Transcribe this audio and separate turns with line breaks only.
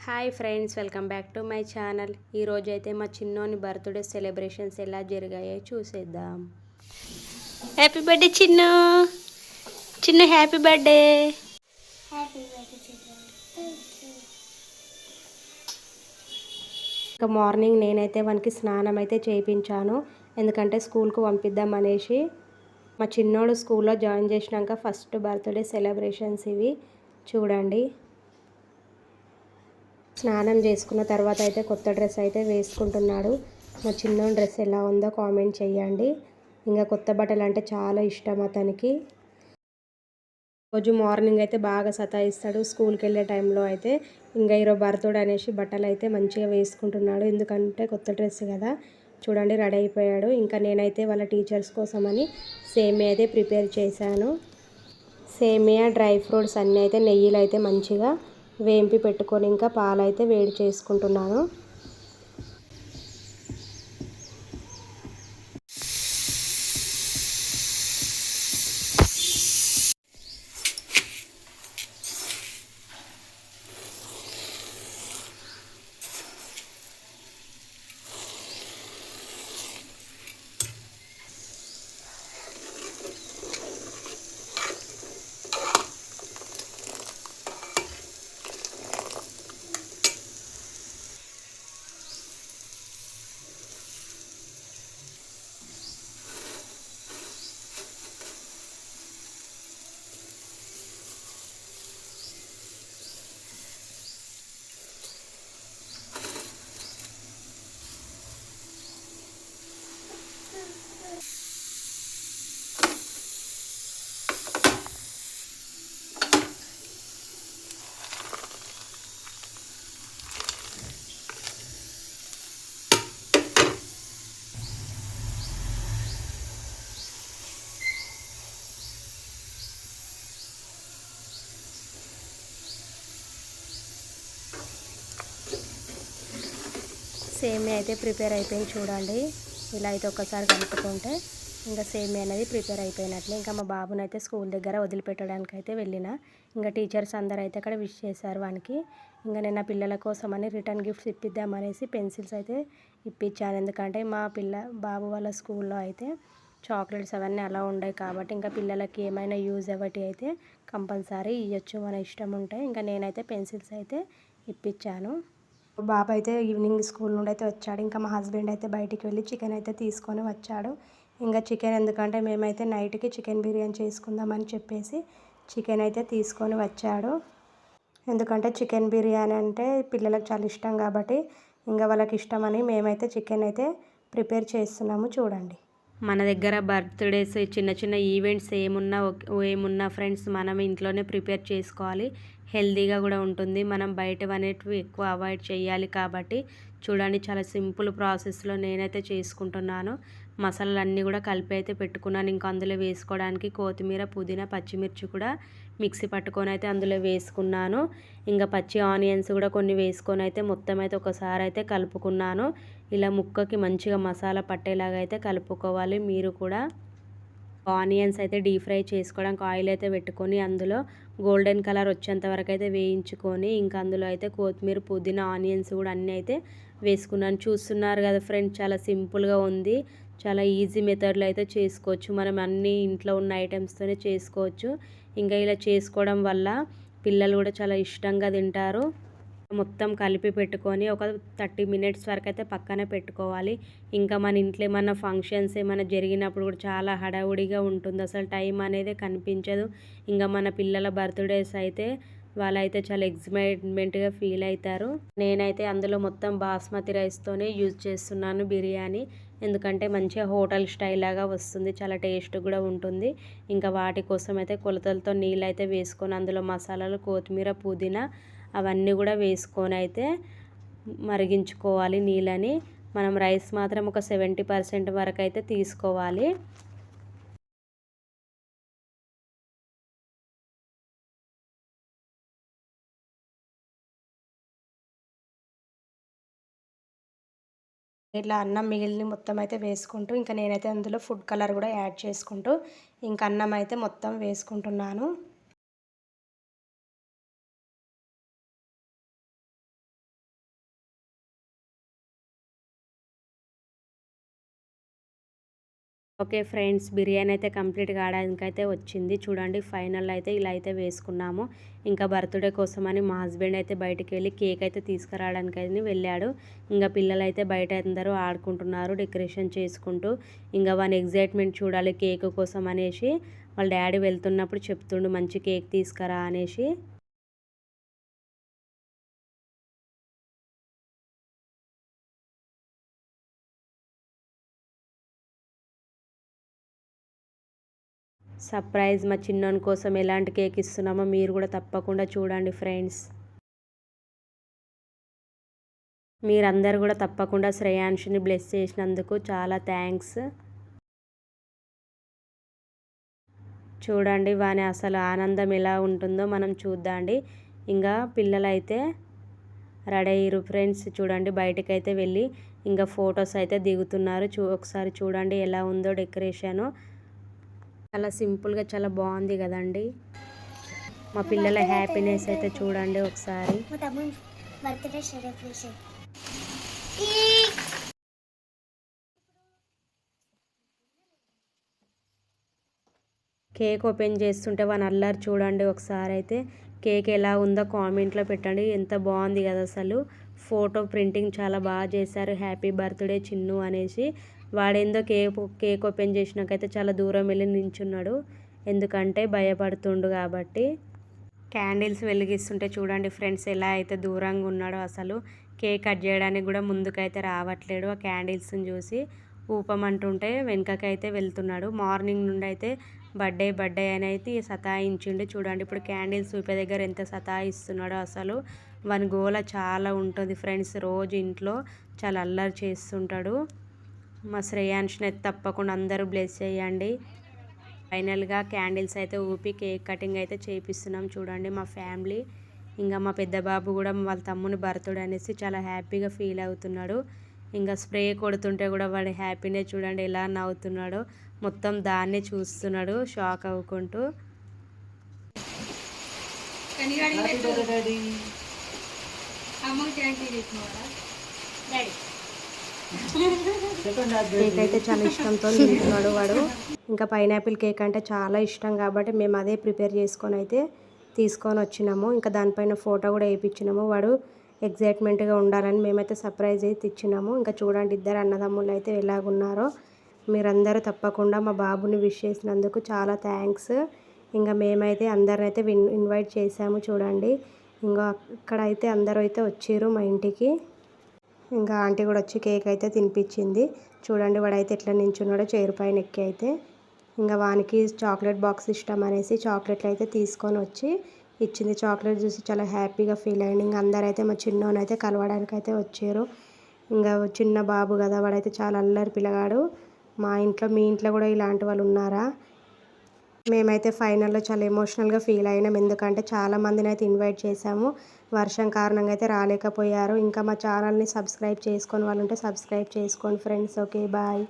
Hi friends, welcome back to my channel. ఈరోజు అయితే మా చిన్నోని బర్త్డే సెలబ్రేషన్స్ ఎలా జరిగాయో చూసేద్దాం. Happy birthday Chinnu. Chinnu happy birthday. ఇంకా మార్నింగ్ నేనైతే వానికి స్నానం అయితే చేయించాను, ఎందుకంటే స్కూల్కు పంపిద్దాం అనేసి. మా చిన్నోడు స్కూల్లో జాయిన్ చేసినాక ఫస్ట్ బర్త్డే సెలబ్రేషన్స్ ఇవి చూడండి. స్నానం చేసుకున్న తర్వాత అయితే కొత్త డ్రెస్ అయితే వేసుకుంటున్నాడు. మా చిన్న డ్రెస్ ఎలా ఉందో కామెంట్ చేయండి. ఇంకా కొత్త బట్టలు అంటే చాలా ఇష్టం అతనికి. రోజు మార్నింగ్ అయితే బాగా సతాయిస్తాడు. స్కూల్కి వెళ్ళే టైంలో అయితే ఇంకా ఈరోజు బర్త్డే అనేసి బట్టలు అయితే మంచిగా వేసుకుంటున్నాడు, ఎందుకంటే కొత్త డ్రెస్ కదా. చూడండి, రెడీ అయిపోయాడు. ఇంకా నేనైతే వాళ్ళ టీచర్స్ కోసమని సేమియా అయితే ప్రిపేర్ చేశాను. సేమియా, డ్రై ఫ్రూట్స్ అన్నీ అయితే నెయ్యిలో అయితే మంచిగా వేంపి పెట్టుకొని ఇంకా పాలైతే వేడి చేసుకుంటున్నాను. సేమియా అయితే ప్రిపేర్ అయిపోయింది చూడండి. ఇలా అయితే ఒక్కసారి కలుపుకుంటే ఇంకా సేమియా అనేది ప్రిపేర్ అయిపోయినట్లే. ఇంకా మా బాబునైతే స్కూల్ దగ్గర వదిలిపెట్టడానికి అయితే వెళ్ళిన. ఇంకా టీచర్స్ అందరూ అయితే అక్కడ విష్ చేశారు వానికి. ఇంకా నేను నా పిల్లల కోసం అని రిటర్న్ గిఫ్ట్స్ ఇప్పిద్దామనేసి పెన్సిల్స్ అయితే ఇప్పించాను, ఎందుకంటే మా బాబు వాళ్ళ స్కూల్లో అయితే చాక్లెట్స్ అవన్నీ అలా ఉండవు కాబట్టి ఇంకా పిల్లలకి ఏమైనా యూజ్ అవ్వటి అయితే కంపల్సరీ ఇవ్వచ్చు, మన ఇష్టం ఉంటే. ఇంకా నేనైతే పెన్సిల్స్ అయితే ఇప్పించాను. బాబు అయితే ఈవినింగ్ స్కూల్ నుండి అయితే వచ్చాడు. ఇంకా మా హస్బెండ్ అయితే బయటికి వెళ్ళి చికెన్ అయితే తీసుకొని వచ్చాడు. ఇంకా చికెన్ ఎందుకంటే మేమైతే నైట్కి చికెన్ బిర్యానీ చేసుకుందామని చెప్పేసి చికెన్ అయితే తీసుకొని వచ్చాడు. ఎందుకంటే చికెన్ బిర్యానీ అంటే పిల్లలకు చాలా ఇష్టం కాబట్టి ఇంకా వాళ్ళకి ఇష్టమని మేమైతే చికెన్ అయితే ప్రిపేర్ చేస్తున్నాము చూడండి. మన దగ్గర బర్త్డేస్, చిన్న చిన్న ఈవెంట్స్ ఏమున్నా ఫ్రెండ్స్ మనం ఇంట్లోనే ప్రిపేర్ చేసుకోవాలి. హెల్తీగా కూడా ఉంటుంది. మనం బయటవనేటివి ఎక్కువ అవాయిడ్ చేయాలి కాబట్టి చూడండి, చాలా సింపుల్ ప్రాసెస్లో నేనైతే చేసుకుంటున్నాను. మసాలాలు అన్నీ కూడా కలిపి అయితే పెట్టుకున్నాను. ఇంకా అందులో వేసుకోవడానికి కొత్తిమీర, పుదీనా, పచ్చిమిర్చి కూడా మిక్సీ పట్టుకొని అయితే అందులో వేసుకున్నాను. ఇంకా పచ్చి ఆనియన్స్ కూడా కొన్ని వేసుకొని అయితే మొత్తం అయితే ఒకసారి అయితే కలుపుకున్నాను. ఇలా ముక్కకి మంచిగా మసాలా పట్టేలాగా అయితే కలుపుకోవాలి. మీరు కూడా ఆనియన్స్ అయితే డీప్ ఫ్రై చేసుకోవడానికి ఆయిల్ అయితే పెట్టుకొని అందులో గోల్డెన్ కలర్ వచ్చేంత వరకు అయితే వేయించుకొని ఇంకా అందులో అయితే కొత్తిమీర, పుదీనా, ఆనియన్స్ కూడా అన్నీ అయితే వేసుకున్నాను. చూస్తున్నారు కదా ఫ్రెండ్స్, చాలా సింపుల్గా ఉంది. చాలా ఈజీ మెథడ్లో అయితే చేసుకోవచ్చు. మనం అన్నీ ఇంట్లో ఉన్న ఐటమ్స్తోనే చేసుకోవచ్చు. ఇంకా ఇలా చేసుకోవడం వల్ల పిల్లలు కూడా చాలా ఇష్టంగా తింటారు. మొత్తం కలిపి పెట్టుకొని ఒక 30 మినిట్స్ వరకు అయితే పక్కన పెట్టుకోవాలి. ఇంకా మన ఇంట్లో ఏమన్నా ఫంక్షన్స్ ఏమైనా జరిగినప్పుడు కూడా చాలా హడావుడిగా ఉంటుంది, అసలు టైం అనేది కనిపించదు. ఇంకా మన పిల్లల బర్త్డేస్ అయితే వాళ్ళైతే చాలా ఎక్సైట్మెంట్గా ఫీల్ అవుతారు. నేనైతే అందులో మొత్తం బాస్మతి రైస్తోనే యూజ్ చేస్తున్నాను బిర్యానీ, ఎందుకంటే మంచిగా హోటల్ స్టైల్ లాగా వస్తుంది, చాలా టేస్ట్ కూడా ఉంటుంది. ఇంకా వాటి కోసం అయితే కొలతలతో నీళ్ళు అయితే వేసుకొని అందులో మసాలాలు, కొత్తిమీర, పుదీనా అవన్నీ కూడా వేసుకొని అయితే మరిగించుకోవాలి నీళ్ళని. మనం రైస్ మాత్రం ఒక 70% వరకు అయితే తీసుకోవాలి. ఇట్లా అన్నం మిగిలిన మొత్తం అయితే వేసుకుంటూ ఇంకా నేనైతే అందులో ఫుడ్ కలర్ కూడా యాడ్ చేసుకుంటూ ఇంకా అన్నం అయితే మొత్తం వేసుకుంటున్నాను. ఓకే ఫ్రెండ్స్, బిర్యానీ అయితే కంప్లీట్ కావడానికైతే వచ్చింది. చూడండి ఫైనల్ అయితే ఇలా అయితే వేసుకున్నాము. ఇంకా బర్త్డే కోసమని మా హస్బెండ్ అయితే బయటికి వెళ్ళి కేక్ అయితే తీసుకురావడానికని వెళ్ళాడు. ఇంకా పిల్లలు అయితే బయట అందరూ ఆడుకుంటున్నారు డెకరేషన్ చేసుకుంటూ. ఇంకా వాని ఎగ్జైట్మెంట్ చూడాలి కేక్ కోసం అనేసి. వాళ్ళ డాడీ వెళ్తున్నప్పుడు చెప్తుండు మంచి కేక్ తీసుకురా అనేసి. సర్ప్రైజ్ మా చిన్నోని కోసం ఎలాంటి కేక్ ఇస్తున్నామో మీరు కూడా తప్పకుండా చూడండి ఫ్రెండ్స్. మీరందరూ కూడా తప్పకుండా శ్రేయాంష్ని బ్లెస్ చేసినందుకు చాలా థ్యాంక్స్. చూడండి వాని అసలు ఆనందం ఎలా ఉంటుందో మనం చూద్దాండి. ఇంకా పిల్లలైతే రెడీ అయ్యారు ఫ్రెండ్స్. చూడండి బయటకైతే వెళ్ళి ఇంకా ఫొటోస్ అయితే దిగుతున్నారు. ఒకసారి చూడండి ఎలా ఉందో డెకరేషను. చాలా సింపుల్గా చాలా బాగుంది కదండి. మా పిల్లల హ్యాపీనెస్ అయితే చూడండి ఒకసారి. కేక్ ఓపెన్ చేస్తుంటే వాని అల్లరి చూడండి ఒకసారి అయితే. కేక్ ఎలా ఉందో కామెంట్లో పెట్టండి. ఎంత బాగుంది కదా అసలు. ఫోటో ప్రింటింగ్ చాలా బాగా చేశారు. హ్యాపీ బర్త్డే చిన్ను అనేసి. వాడేందో కేక్ ఓపెన్ చేసినాకైతే చాలా దూరం వెళ్ళి నించున్నాడు. ఎందుకంటే భయపడుతుండు కాబట్టి. క్యాండిల్స్ వెలిగిస్తుంటే చూడండి ఫ్రెండ్స్ ఎలా అయితే దూరంగా ఉన్నాడో అసలు. కేక్ కట్ చేయడానికి కూడా ముందుకైతే రావట్లేడు. ఆ క్యాండిల్స్ని చూసి ఊపమంటుంటే వెనకకైతే వెళ్తున్నాడు. మార్నింగ్ నుండి అయితే బర్త్డే అని అయితే సతాయించిండు. చూడండి ఇప్పుడు క్యాండిల్స్ ఊపే దగ్గర ఎంత సతాయిస్తున్నాడో అసలు. వాని గోల చాలా ఉంటుంది ఫ్రెండ్స్. రోజు ఇంట్లో చాలా అల్లరి చేస్తుంటాడు. మా శ్రేయాంష్ని అయితే తప్పకుండా అందరూ బ్లెస్ చేయండి. ఫైనల్గా క్యాండిల్స్ అయితే ఊపి కేక్ కటింగ్ అయితే చేపిస్తున్నాం. చూడండి మా ఫ్యామిలీ. ఇంకా మా పెద్ద బాబు కూడా వాళ్ళ తమ్ముని బర్త్డే అనేసి చాలా హ్యాపీగా ఫీల్ అవుతున్నాడు. ఇంకా స్ప్రే కొడుతుంటే కూడా వాడి హ్యాపీనెస్ చూడండి ఎలా నవ్వుతున్నాడో. మొత్తం దాన్నే చూస్తున్నాడు షాక్ అవ్వుకుంటూ. కేక్ అయితే చాలా ఇష్టంతో తింటున్నాడు వాడు. ఇంకా పైనాపిల్ కేక్ అంటే చాలా ఇష్టం కాబట్టి మేము అదే ప్రిపేర్ చేసుకొని అయితే తీసుకొని వచ్చినాము. ఇంకా దానిపైన ఫోటో కూడా వేయించినాము. వాడు ఎగ్జైట్మెంట్గా ఉండాలని మేమైతే సర్ప్రైజ్ అయితే ఇచ్చినాము. ఇంకా చూడండి ఇద్దరు అన్నదమ్ములు అయితే ఎలాగున్నారో. మీరందరూ తప్పకుండా మా బాబుని విష్ చేసినందుకు చాలా థ్యాంక్స్. ఇంకా మేమైతే అందరినైతే ఇన్వైట్ చేసాము. చూడండి ఇంకా అక్కడైతే అందరూ అయితే వచ్చారు మా ఇంటికి. ఇంకా ఆంటీ కూడా వచ్చి కేక్ అయితే తినిపించింది. చూడండి వాడైతే ఎట్లా నించున్నాడో చైర్ పైన ఎక్కి అయితే. ఇంకా వానికి చాక్లెట్ బాక్స్ ఇష్టం అనేసి చాక్లెట్లు అయితే తీసుకొని వచ్చి ఇచ్చింది. చాక్లెట్ చూసి చాలా హ్యాపీగా ఫీల్ అయ్యింది. ఇంకా అందరైతే మా చిన్నోనైతే కలవడానికి అయితే వచ్చారు. ఇంకా చిన్న బాబు కదా వాడైతే చాలా అల్లరి పిల్లగాడు. మా ఇంట్లో మీ ఇంట్లో కూడా ఇలాంటి వాళ్ళు ఉన్నారా? మేమైతే ఫైనల్లో చాలా ఎమోషనల్గా ఫీల్ అయినాం. ఎందుకంటే చాలామందిని అయితే ఇన్వైట్ చేసాము. వర్షం కారణంగా అయితే రాలేకపోయారు. ఇంకా మా ఛానల్ని సబ్స్క్రైబ్ చేసుకొని వాళ్ళు ఉంటే సబ్స్క్రైబ్ చేసుకోండి ఫ్రెండ్స్. Okay bye.